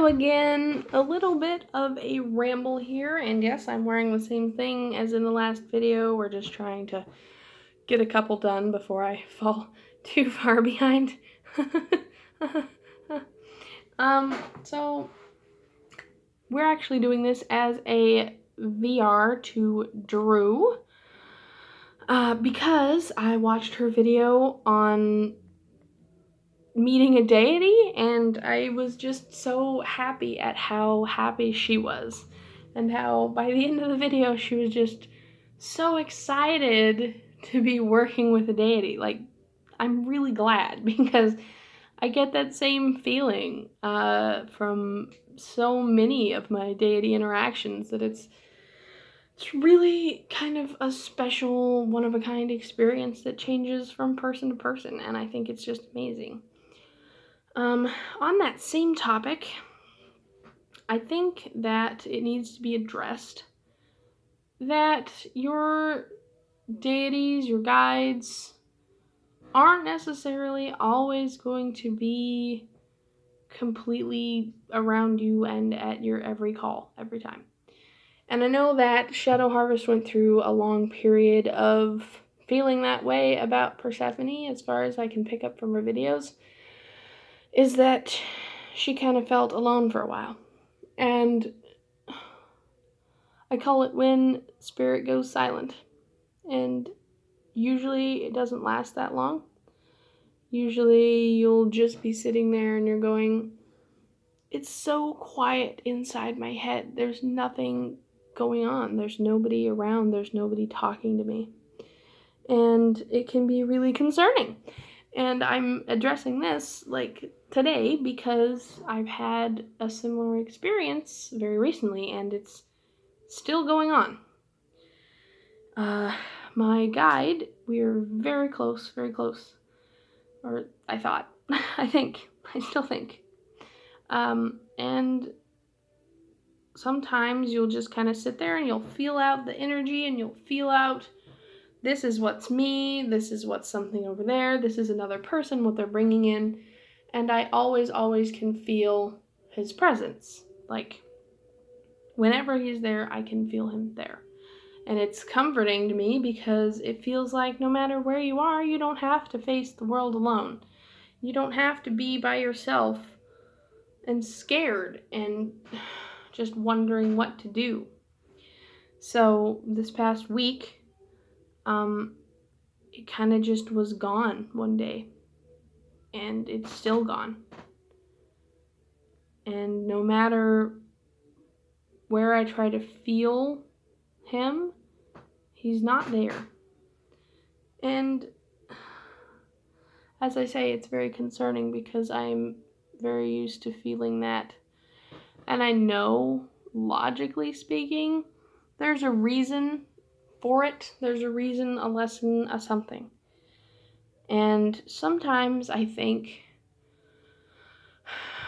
video again. A little bit of a ramble here, and yes, I'm wearing the same thing as in the last video. We're just trying to get a couple done before I fall too far behind. So we're actually doing this as a VR to Drew because I watched her video on meeting a deity, and I was just so happy at how happy she was, and how by the end of the video she was just so excited to be working with a deity. Like, I'm really glad, because I get that same feeling from so many of my deity interactions, that it's really kind of a special, one-of-a-kind experience that changes from person to person, and I think it's just amazing. On that same topic, I think that it needs to be addressed that your deities, your guides, aren't necessarily always going to be completely around you and at your every call, every time. And I know that Shadow Harvest went through a long period of feeling that way about Persephone, as far as I can pick up from her videos, is that she kind of felt alone for a while. And I call it when spirit goes silent. And usually it doesn't last that long. Usually you'll just be sitting there and you're going, it's so quiet inside my head. There's nothing going on. There's nobody around. There's nobody talking to me. And it can be really concerning. And I'm addressing this like today because I've had a similar experience very recently, and it's still going on. My guide, we're very close, or I thought, I still think. And sometimes you'll just kind of sit there and you'll feel out the energy, and you'll feel out, this is what's me, this is what's something over there, this is another person, what they're bringing in, and I always can feel his presence. Like, whenever he's there, I can feel him there. And it's comforting to me, because it feels like no matter where you are, you don't have to face the world alone. You don't have to be by yourself and scared and just wondering what to do. So this past week, it kind of just was gone one day, and it's still gone. And no matter where I try to feel him, he's not there. And as I say, it's very concerning, because I'm very used to feeling that. And I know, logically speaking, there's a reason for it. There's a reason, a lesson, a something. And sometimes I think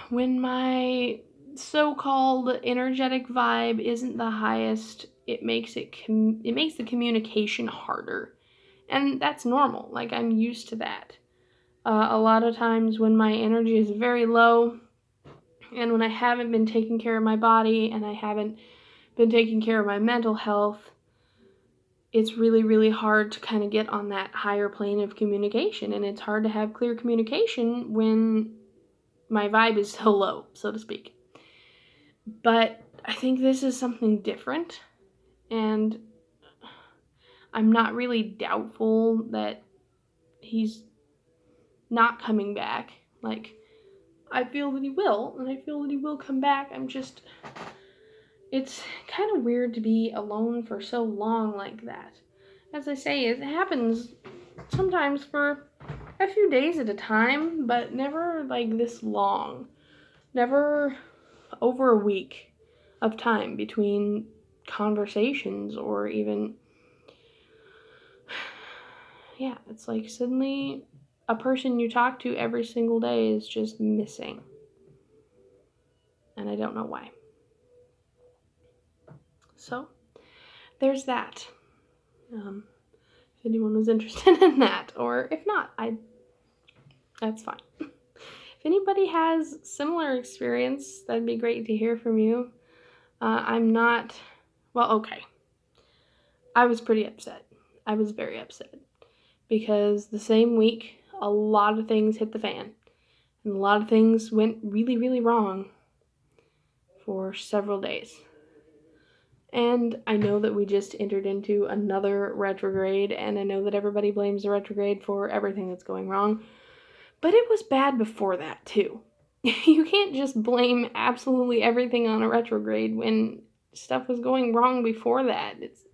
when my so-called energetic vibe isn't the highest, it makes the communication harder. And that's normal. Like, I'm used to that. A lot of times when my energy is very low, and when I haven't been taking care of my body, and I haven't been taking care of my mental health, it's really hard to kind of get on that higher plane of communication. And it's hard to have clear communication when my vibe is so low, so to speak. But I think this is something different, and I'm not really doubtful that he's not coming back. Like, I feel that he will, and I feel that he will come back. It's kind of weird to be alone for so long like that. As I say, it happens sometimes for a few days at a time, but never like this long. Never over a week of time between conversations, or even, yeah, it's like suddenly a person you talk to every single day is just missing. And I don't know why. So, there's that. If anyone was interested in that, or if not, that's fine. If if anybody has similar experience, that'd be great to hear from you. I'm not, well, okay. I was pretty upset. I was very upset because the same week, a lot of things hit the fan and a lot of things went really, really wrong for several days. And I know that we just entered into another retrograde, and I know that everybody blames the retrograde for everything that's going wrong, but it was bad before that too. You can't just blame absolutely everything on a retrograde when stuff was going wrong before that. It's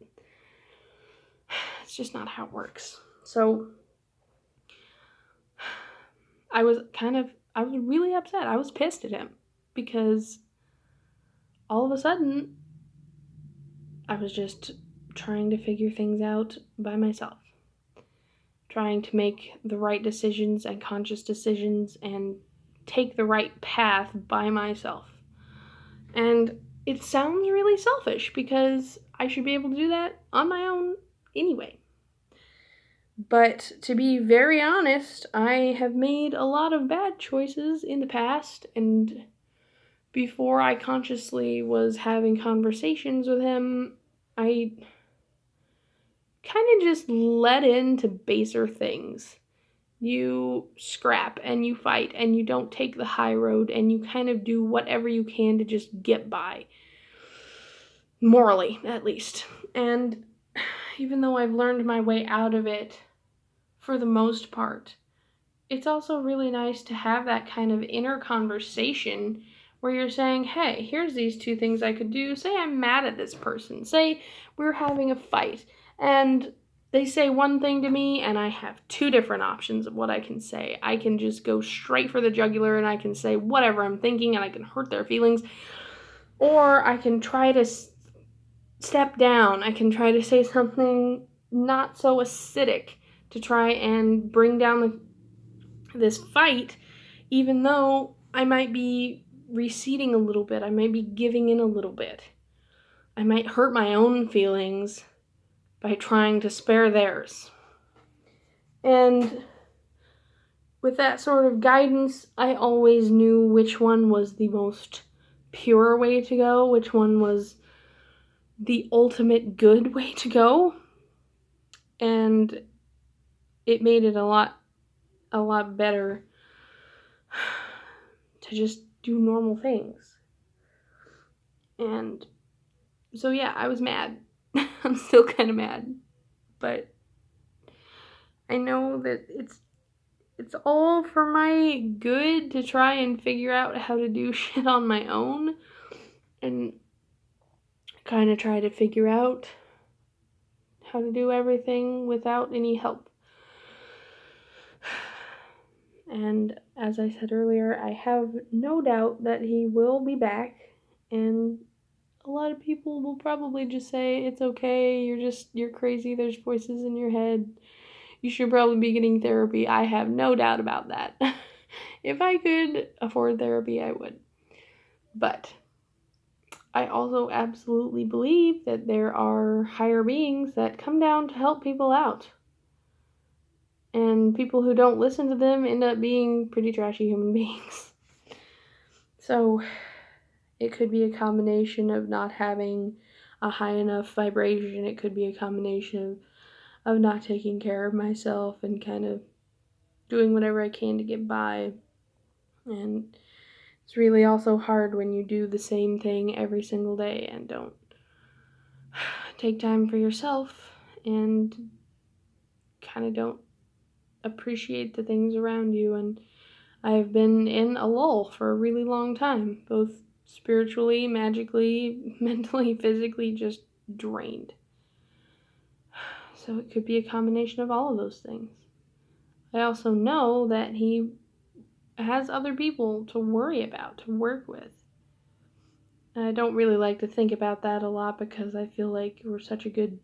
just not how it works. So I was really upset. I was pissed at him because all of a sudden I was just trying to figure things out by myself, trying to make the right decisions and conscious decisions and take the right path by myself. And it sounds really selfish because I should be able to do that on my own anyway. But to be very honest, I have made a lot of bad choices in the past, and before I consciously was having conversations with him, I kind of just let into baser things. You scrap and you fight and you don't take the high road and you kind of do whatever you can to just get by. Morally, at least. And even though I've learned my way out of it for the most part, it's also really nice to have that kind of inner conversation where you're saying, hey, here's these two things I could do. Say I'm mad at this person. Say we're having a fight and they say one thing to me and I have two different options of what I can say. I can just go straight for the jugular and I can say whatever I'm thinking and I can hurt their feelings. Or I can try to step down. I can try to say something not so acidic to try and bring down this fight, even though I might be receding a little bit. I might be giving in a little bit. I might hurt my own feelings by trying to spare theirs. And with that sort of guidance, I always knew which one was the most pure way to go, which one was the ultimate good way to go. And it made it a lot better to just do normal things. And so yeah, I was mad. I'm still kind of mad. But I know that it's all for my good to try and figure out how to do shit on my own and kind of try to figure out how to do everything without any help. And as I said earlier, I have no doubt that he will be back, and a lot of people will probably just say, it's okay, you're crazy, there's voices in your head, you should probably be getting therapy. I have no doubt about that. If I could afford therapy, I would. But I also absolutely believe that there are higher beings that come down to help people out. And people who don't listen to them end up being pretty trashy human beings. So it could be a combination of not having a high enough vibration. It could be a combination of not taking care of myself and kind of doing whatever I can to get by. And it's really also hard when you do the same thing every single day and don't take time for yourself and kind of don't appreciate the things around you. And I've been in a lull for a really long time, both spiritually, magically, mentally, physically, just drained. So it could be a combination of all of those things. I also know that he has other people to worry about, to work with. And I don't really like to think about that a lot because I feel like we're such a good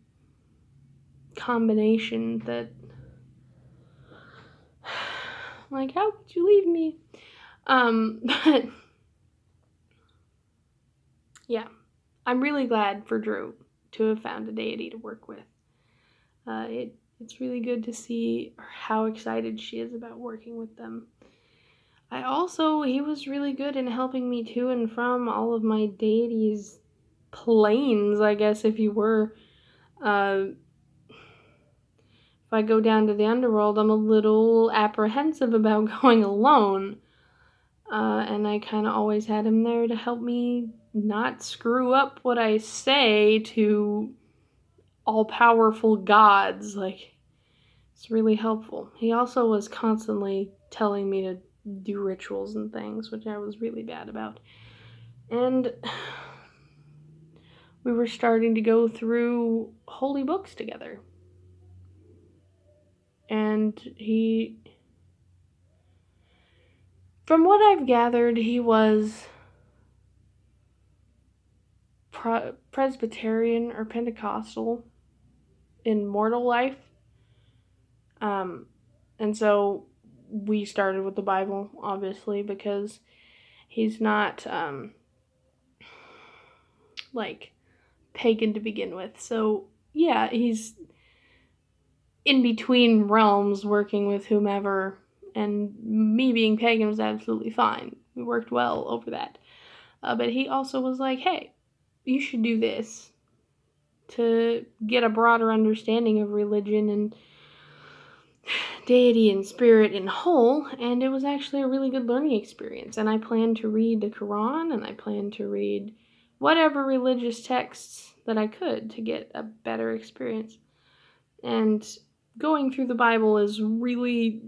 combination that, like, how could you leave me? But yeah, I'm really glad for Drew to have found a deity to work with. It's really good to see how excited she is about working with them. He was really good in helping me to and from all of my deities' planes, I guess, if you were. If I go down to the underworld, I'm a little apprehensive about going alone. And I kind of always had him there to help me not screw up what I say to all-powerful gods. Like, it's really helpful. He also was constantly telling me to do rituals and things, which I was really bad about. And we were starting to go through holy books together. And from what I've gathered, he was Presbyterian or Pentecostal in mortal life. And so we started with the Bible, obviously, because he's not, like, pagan to begin with. So, yeah, he's in between realms working with whomever, and me being pagan was absolutely fine. We worked well over that. But he also was like, hey, you should do this to get a broader understanding of religion and deity and spirit in whole, and it was actually a really good learning experience. And I plan to read the Quran, and I plan to read whatever religious texts that I could to get a better experience. And going through the Bible is really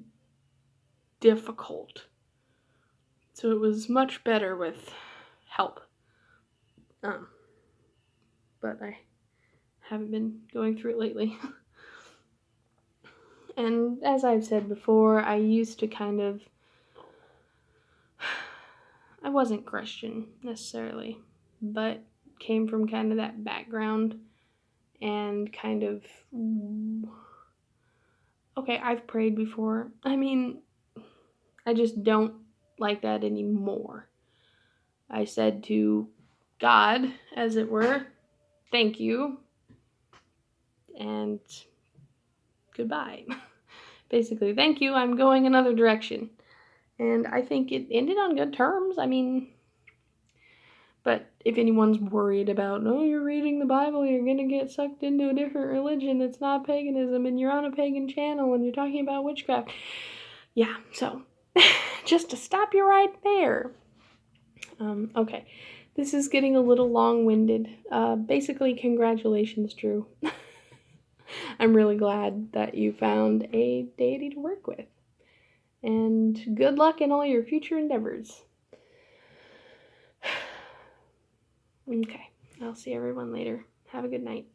difficult, so it was much better with help. But I haven't been going through it lately. And as I've said before, I used to I wasn't Christian necessarily, but came from kind of that background and okay, I've prayed before. I mean, I just don't like that anymore. I said to God, as it were, thank you, and goodbye. Basically, thank you, I'm going another direction. And I think it ended on good terms. I mean, but if anyone's worried about, oh, you're reading the Bible, you're going to get sucked into a different religion that's not paganism, and you're on a pagan channel, and you're talking about witchcraft. Yeah, so, just to stop you right there. Okay, this is getting a little long-winded. Basically, congratulations, Drew. I'm really glad that you found a deity to work with. And good luck in all your future endeavors. Okay, I'll see everyone later. Have a good night.